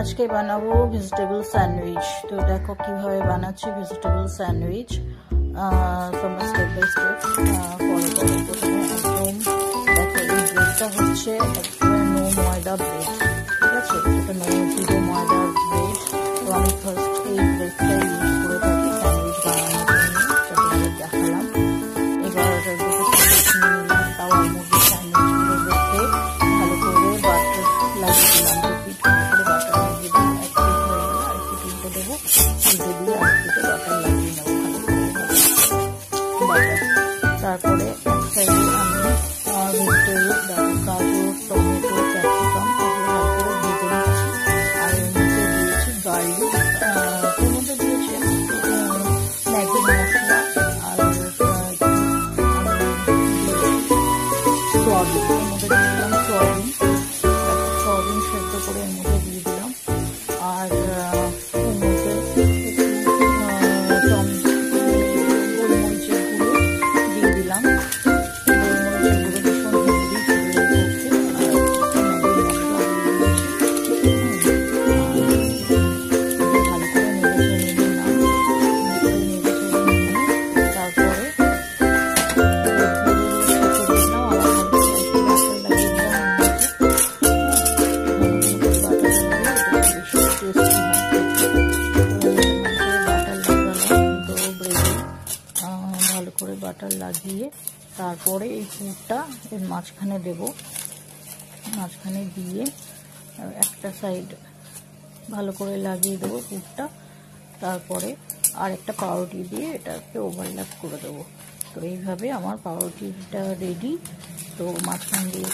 আজকে বানাবো vegetable sandwich. তো দেখো কিভাবে বানাচ্ছি ভেজিটেবল স্যান্ডউইচ। তোমরা স্টেপ বাই স্টেপ ফলো করো। প্রথমে একদম দেখো এই ব্রেডটা হচ্ছে একদম নো ময়দা ব্রেড, ঠিক আছে? এটা জিরো ময়দা ব্রেড। তো আমি ফার্স্ট এই ব্রেডটা ইউজ করে থাকি স্যান্ডউইচ বানানোর জন্য, সেটা দেখালাম। এবার তাওয়ার মধ্যে স্যান্ডউইচগুলো রেখে ভালো করে বাটার লাগিয়ে দিলাম। তারপরে এক সাইডে আমি ভেজিটেবল গাজর, টমেটো, ক্যাপসিকাম এগুলো ভালো করে ভেজে নিচ্ছি। আর এর মধ্যে দিয়েছি গার্লিক, এর মধ্যে দিয়েছি ম্যাগি মশলা আর সোয়াবিন। এর মধ্যে দিয়ে দিলাম সোয়াবিন সেদ্ধ করে এর মধ্যে দিয়ে দিলাম। আর এর মধ্যে ভালো করে বাটার লাগিয়ে তারপরে এই পুরটা এর মাঝখানে দেব। মাঝখানে দিয়ে একটা সাইড ভালো করে লাগিয়ে দেবো পুরটা। তারপরে আর একটা পাউরুটি দিয়ে এটাকে ওভারল্যাপ করে দেবো। তো এইভাবে আমার পাউরুটিটা রেডি। তো মাঝখান দিয়ে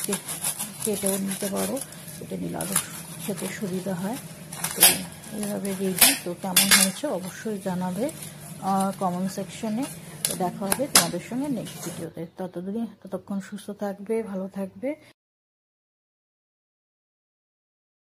কেটেও নিতে পারো, কেটে নিলে আরও খেতে সুবিধা হয়। তো এইভাবে রেডি। তো কেমন হয়েছে অবশ্যই জানাবে কমেন্ট সেকশনে। তো দেখা হবে তোমাদের সঙ্গে নেক্সট ভিডিওতে। ততক্ষণ সুস্থ থাকবে, ভালো থাকবে।